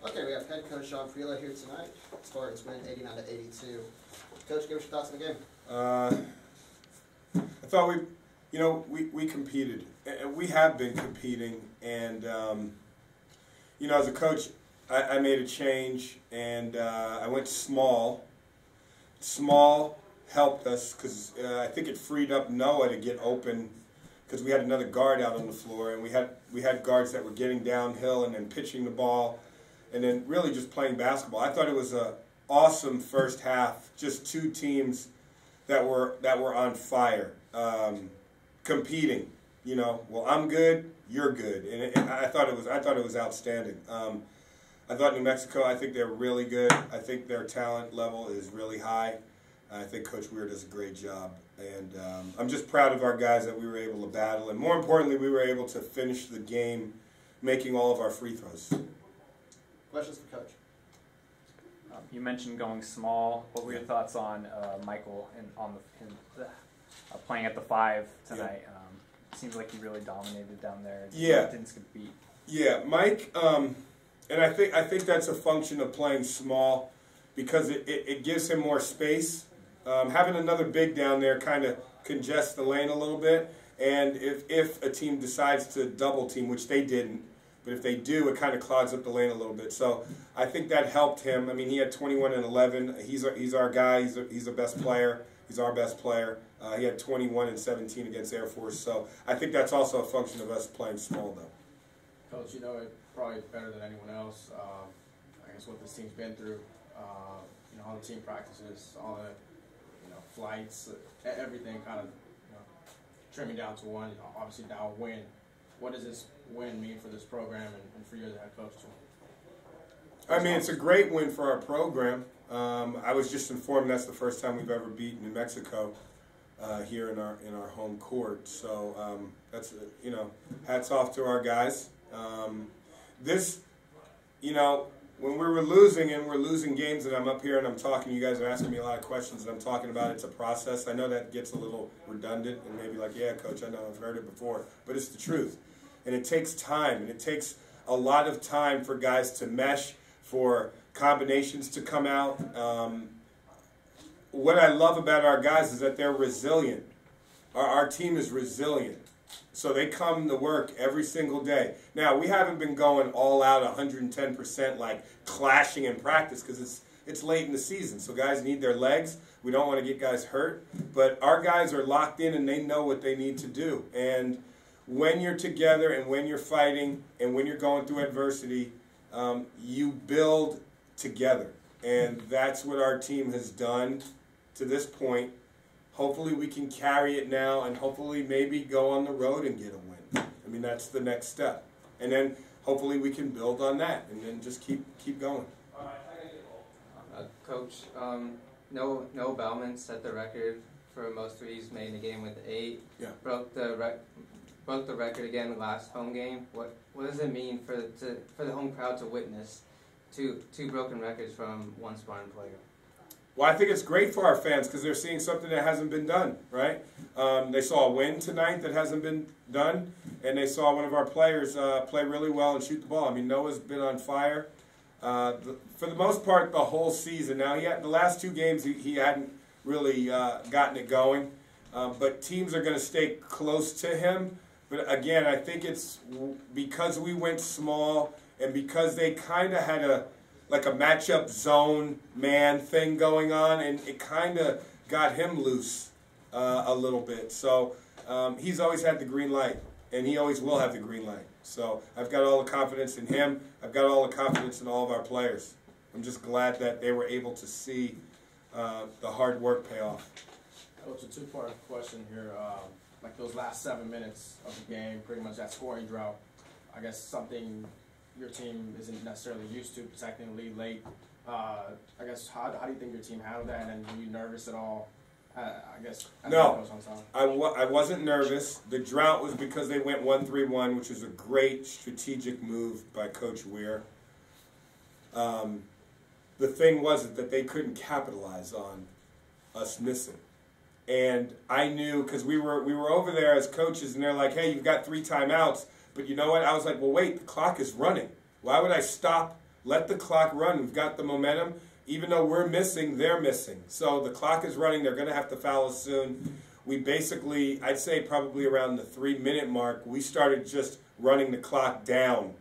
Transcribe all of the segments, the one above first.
Okay, we have head coach Sean Freeler here tonight. Spartans win 89-82. Coach, give us your thoughts on the game. I thought we competed, and we have been competing, and as a coach, I made a change, and I went small. Small helped us because I think it freed up Noah to get open because we had another guard out on the floor, and we had guards that were getting downhill and then pitching the ball, and then really just playing basketball. I thought it was an awesome first half. Just two teams that were on fire, competing. Well, I'm good, you're good, and I thought it was outstanding. I thought New Mexico, I think they're really good. I think their talent level is really high. I think Coach Weir does a great job. And I'm just proud of our guys that we were able to battle. And more importantly, we were able to finish the game making all of our free throws. Questions for Coach? You mentioned going small. What were your thoughts on Michael playing at the 5 tonight? Yeah. Seems like he really dominated down there. Yeah. Didn't skip a beat. Yeah, Mike... And I think that's a function of playing small because it gives him more space. Having another big down there kind of congests the lane a little bit. And if a team decides to double team, which they didn't, but if they do, it kind of clogs up the lane a little bit. So I think that helped him. I mean, he had 21 and 11. He's our guy. He's the best player. He's our best player. He had 21 and 17 against Air Force. So I think that's also a function of us playing small, though. Coach, probably better than anyone else. I guess what this team's been through, all the team practices, all the, flights, everything kind of, trimming down to one. Obviously now a win. What does this win mean for this program and for you as a head coach too? I mean, it's a great win for our program. I was just informed that's the first time we've ever beaten New Mexico here in our home court. So that's hats off to our guys. When we were losing and we're losing games and I'm up here and I'm talking, you guys are asking me a lot of questions and I'm talking about it's a process. I know that gets a little redundant and maybe like, yeah, Coach, I know I've heard it before, but it's the truth. And it takes time, and it takes a lot of time for guys to mesh, for combinations to come out. What I love about our guys is that they're resilient. Our team is resilient. So they come to work every single day. Now, we haven't been going all out 110% like clashing in practice because it's late in the season. So guys need their legs. We don't want to get guys hurt. But our guys are locked in and they know what they need to do. And when you're together and when you're fighting and when you're going through adversity, you build together. And that's what our team has done to this point. Hopefully we can carry it now and hopefully maybe go on the road and get a win. I mean, that's the next step. And then hopefully we can build on that and then just keep going. Coach, Noah Bauman set the record for most threes made in a game with 8. Yeah. Broke the record again last home game. What does it mean for the home crowd to witness two broken records from one Spartan player? Well, I think it's great for our fans because they're seeing something that hasn't been done, right? They saw a win tonight that hasn't been done, and they saw one of our players play really well and shoot the ball. I mean, Noah's been on fire for the most part the whole season. Now, the last 2 games he hadn't really gotten it going, but teams are going to stay close to him. But again, I think it's because we went small and because they kind of had a matchup zone man thing going on, and it kind of got him loose a little bit. So he's always had the green light, and he always will have the green light. So I've got all the confidence in him. I've got all the confidence in all of our players. I'm just glad that they were able to see the hard work pay off. Coach, a 2-part question here. Like those last 7 minutes of the game, pretty much that scoring drought, I guess something your team isn't necessarily used to, protecting the lead late. I guess how do you think your team handled that, and were you nervous at all? I guess. No, I wasn't nervous. The drought was because they went 1-3-1, which was a great strategic move by Coach Weir. The thing was that they couldn't capitalize on us missing. And I knew, because we were over there as coaches, and they're like, hey, you've got 3 timeouts. But you know what? I was like, well, wait, the clock is running. Why would I stop let the clock run. We've got the momentum. Even though we're missing, they're missing. So the clock is running. They're going to have to foul us soon. We basically, I'd say probably around the 3-minute mark, we started just running the clock down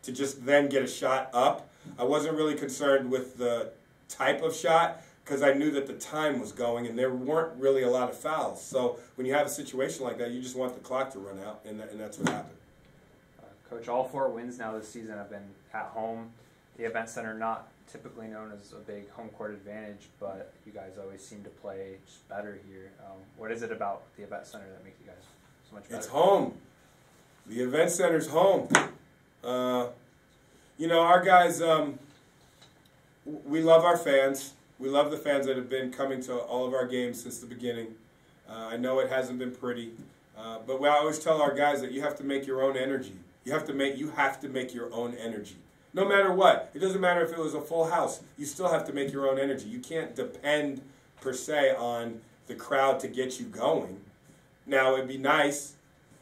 to just then get a shot up. I wasn't really concerned with the type of shot because I knew that the time was going and there weren't really a lot of fouls. So when you have a situation like that, you just want the clock to run out, and that's what happened. Coach, all 4 wins now this season have been at home. The Event Center not typically known as a big home court advantage, but you guys always seem to play just better here. What is it about the Event Center that makes you guys so much better? It's home. The Event Center's home. You know, our guys, we love our fans. We love the fans that have been coming to all of our games since the beginning. I know it hasn't been pretty, but I always tell our guys that you have to make your own energy. You have to make your own energy. No matter what. It doesn't matter if it was a full house. You still have to make your own energy. You can't depend, per se, on the crowd to get you going. Now, it'd be nice,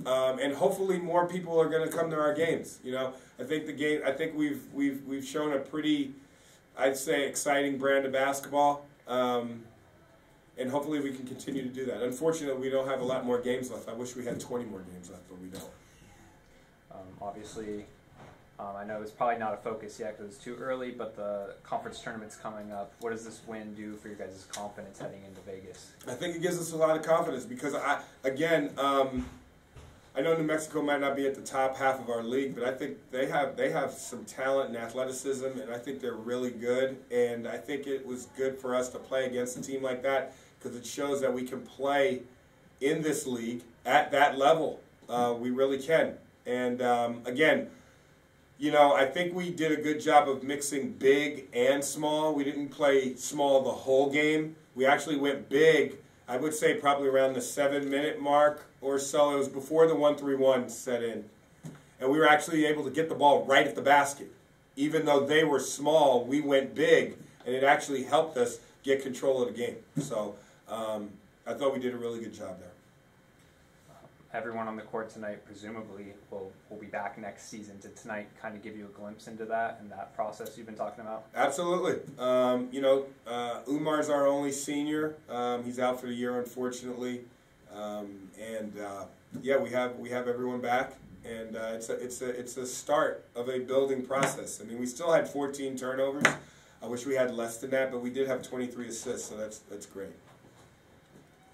and hopefully more people are going to come to our games. You know, I think we've shown a pretty, I'd say, exciting brand of basketball, and hopefully we can continue to do that. Unfortunately, we don't have a lot more games left. I wish we had 20 more games left, but we don't. Obviously, I know it's probably not a focus yet because it's too early, but the conference tournament's coming up. What does this win do for your guys' confidence heading into Vegas? I think it gives us a lot of confidence because, I know New Mexico might not be at the top half of our league, but I think they have some talent and athleticism, and I think they're really good. And I think it was good for us to play against a team like that because it shows that we can play in this league at that level. We really can. And again, you know, I think we did a good job of mixing big and small. We didn't play small the whole game. We actually went big, I would say probably around the 7-minute mark or so. It was before the 1-3-1 set in. And we were actually able to get the ball right at the basket. Even though they were small, we went big, and it actually helped us get control of the game. So I thought we did a really good job there. Everyone on the court tonight presumably will be back next season. Did tonight kind of give you a glimpse into that and that process you've been talking about? Absolutely. You know, Umar's our only senior. He's out for the year, unfortunately. Yeah, we have everyone back, and it's a start of a building process. I mean, we still had 14 turnovers. I wish we had less than that, but we did have 23 assists, so that's great.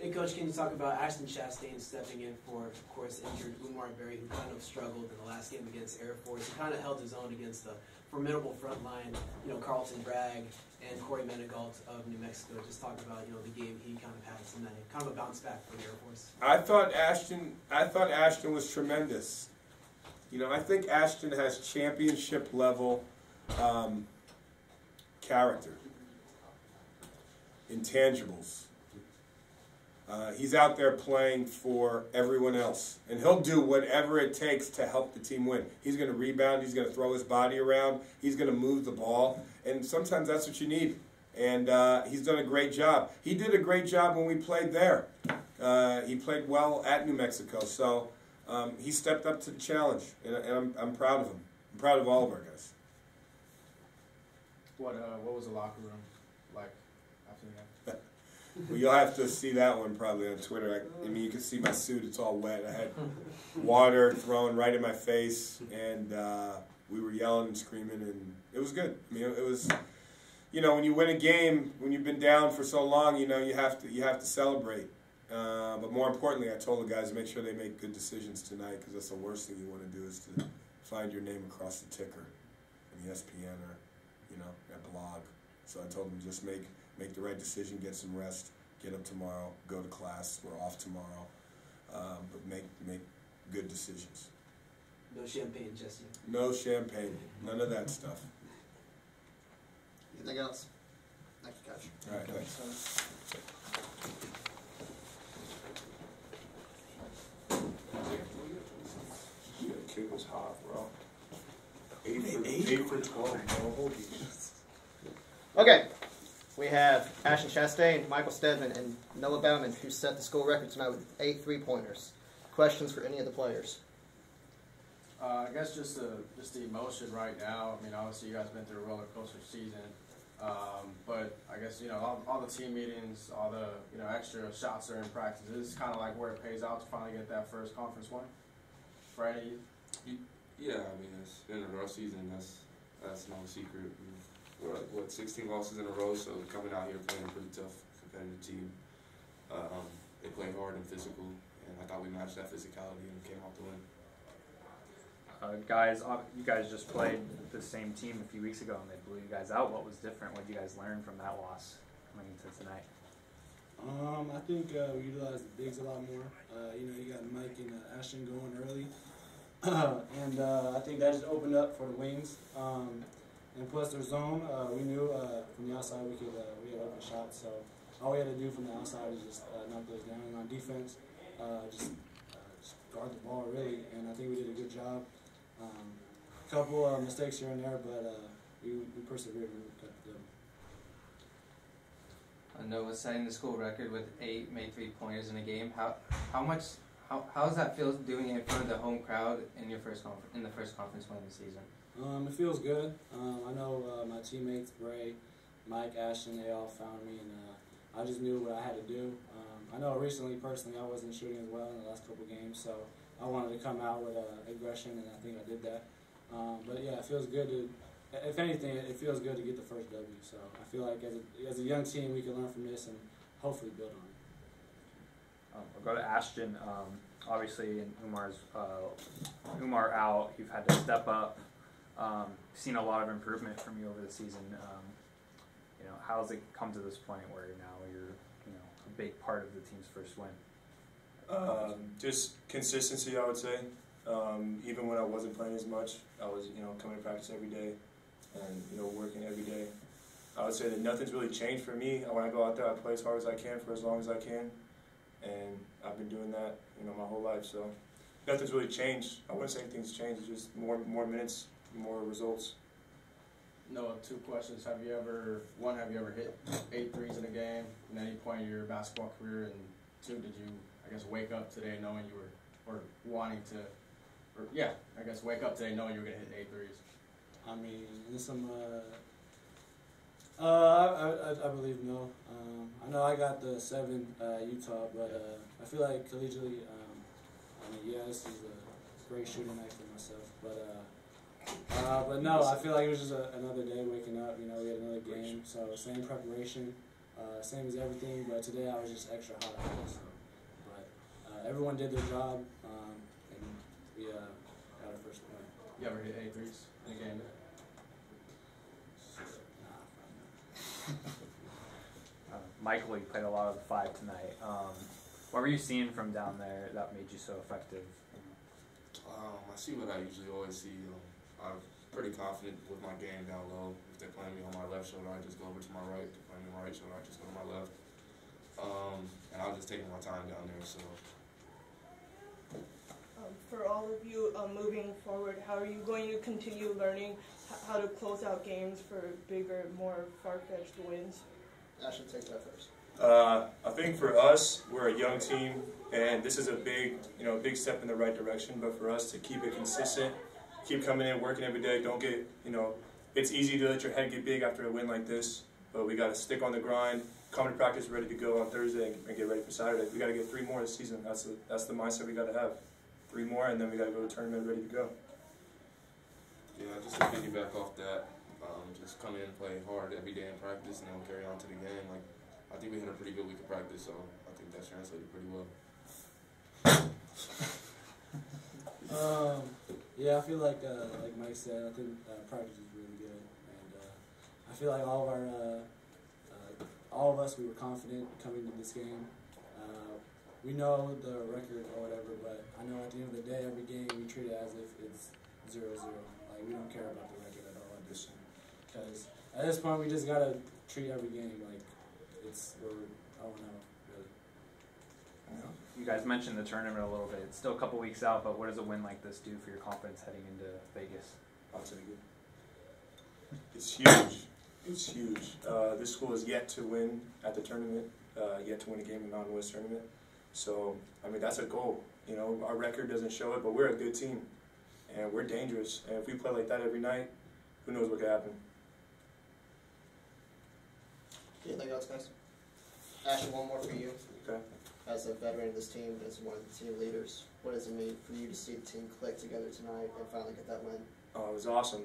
Hey, Coach, can you talk about Ashton Chastain stepping in for, of course, injured Umar Berry, who kind of struggled in the last game against Air Force. He kind of held his own against the formidable front line, you know, Carlton Bragg and Corey Menegault of New Mexico. Just talk about, you know, the game he kind of had tonight, kind of a bounce back for the Air Force. I thought Ashton was tremendous. You know, I think Ashton has championship level character, intangibles. He's out there playing for everyone else, and he'll do whatever it takes to help the team win. He's going to rebound, he's going to throw his body around, he's going to move the ball, and sometimes that's what you need. And he's done a great job. He did a great job when we played there. He played well at New Mexico, so he stepped up to the challenge, and I'm proud of him. I'm proud of all of our guys. What was the locker room like after the game? Well, you'll have to see that one probably on Twitter. I mean, you can see my suit; it's all wet. I had water thrown right in my face, and we were yelling and screaming, and it was good. I mean, it was, you know, when you win a game, when you've been down for so long, you know, you have to celebrate. But more importantly, I told the guys to make sure they make good decisions tonight, because that's the worst thing you want to do is to find your name across the ticker in ESPN or, you know, at blog. So I told them just make the right decision, get some rest, get up tomorrow, go to class. We're off tomorrow, but make good decisions. No champagne, Jesse. No champagne. None of that stuff. Anything else? Thank you, Coach. All right, thanks. That kid was hot, bro. 8 for 12, bro. Holy Okay. We have Ashton Chastain, Michael Stedman, and Noah Bauman, who set the school record tonight with 8 3-pointers. Questions for any of the players? I guess just the emotion right now. I mean, obviously you guys been through a roller coaster season, but I guess all the team meetings, all the extra shots during practice. This is kind of like where it pays out to finally get that first conference win for any of you. Yeah, I mean, it's been a rough season. That's no secret. We're like, 16 losses in a row, so coming out here playing a pretty tough competitive team. They play hard and physical, and I thought we matched that physicality and came out to win. Guys, you guys just played the same team a few weeks ago, and they blew you guys out. What was different? What did you guys learn from that loss coming into tonight? I think we utilized the bigs a lot more. You got Mike and Ashton going early, and I think that just opened up for the wings. And plus their zone, we knew from the outside we had open shots. So all we had to do from the outside was just knock those down. And on defense, just guard the ball really. And I think we did a good job. A couple mistakes here and there, but we persevered and we got the I know was setting the school record with 8 made 3-pointers in a game. How does that feel doing it in front of the home crowd in the first conference win of the season? It feels good. I know my teammates, Bray, Mike, Ashton, they all found me, and I just knew what I had to do. I know recently, personally, I wasn't shooting as well in the last couple games, so I wanted to come out with aggression, and I think I did that. But yeah, it feels good to, if anything, it feels good to get the first W. So I feel like as a young team, we can learn from this and hopefully build on it. We'll go to Ashton. Obviously, in Umar out, you've had to step up. Seen a lot of improvement from you over the season. How has it come to this point where now you're a big part of the team's first win? Just consistency, I would say. Even when I wasn't playing as much, I was coming to practice every day and working every day. I would say that nothing's really changed for me. When I go out there, I play as hard as I can for as long as I can, and I've been doing that my whole life. So nothing's really changed. I wouldn't say anything's changed. It's just more minutes, more results. Noah, 2 questions. Have you ever hit 8 threes in a game at any point in your basketball career? And 2, did you, wake up today knowing you were, wake up today knowing you were going to hit 8 threes? I mean, there's some, I believe no. I know I got the 7 Utah, but I feel like collegiately, this is a great shooting night for myself, but no, I feel like it was just another day waking up. We had another game, so same preparation, same as everything. But today I was just extra hot. So, but everyone did their job, and we got our first point. You ever hit 8 threes in a game? Michael, you played a lot of the 5 tonight. What were you seeing from down there that made you so effective? I see what I usually always see. I'm pretty confident with my game down low. If they're playing me on my left shoulder, I just go over to my right. If they're playing me on my right shoulder, I just go to my left. And I was just taking my time down there. So. For all of you moving forward, how are you going to continue learning how to close out games for bigger, more far-fetched wins? I should take that first. I think for us, we're a young team, and this is a big step in the right direction. But for us to keep it consistent, keep coming in, working every day. Don't get, it's easy to let your head get big after a win like this, but we got to stick on the grind, come to practice ready to go on Thursday, and get ready for Saturday. We got to get 3 more this season. That's the mindset we got to have. 3 more, and then we got to go to the tournament ready to go. Yeah, just to piggyback off that, just come in and play hard every day in practice, and then we'll carry on to the game. I think we had a pretty good week of practice, so I think that translated pretty well. Yeah, I feel like Mike said, I think practice was really good, and I feel like all of us, we were confident coming to this game. We know the record or whatever, but I know at the end of the day, every game we treat it as if it's 0-0. Like, we don't care about the record at all at this time, because at this point we just gotta treat every game like we're 0-0, really. You guys mentioned the tournament a little bit. It's still a couple weeks out, but what does a win like this do for your confidence heading into Vegas? I'll take it. It's huge. It's huge. This school is yet to win at the tournament, yet to win a game in the Mountain West tournament. So, that's a goal. Our record doesn't show it, but we're a good team. and we're dangerous. And if we play like that every night, who knows what could happen. Anything else, guys? Ashton, one more for you. Okay. As a veteran of this team, as one of the team leaders, what does it mean for you to see the team click together tonight and finally get that win? Oh, it was awesome.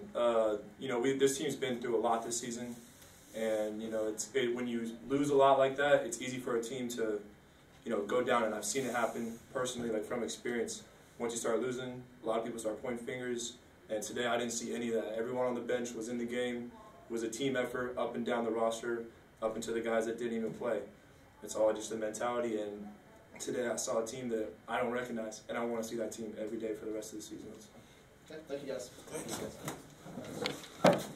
You know, this team's been through a lot this season, and you know, when you lose a lot like that, it's easy for a team to, you know, go down. And I've seen it happen personally, like from experience. Once you start losing, a lot of people start pointing fingers. And today, I didn't see any of that. Everyone on the bench was in the game. It was a team effort, up and down the roster, up into the guys that didn't even play. It's all just the mentality. And today, I saw a team that I don't recognize, and I want to see that team every day for the rest of the season. Okay, thank you guys. Thank you guys.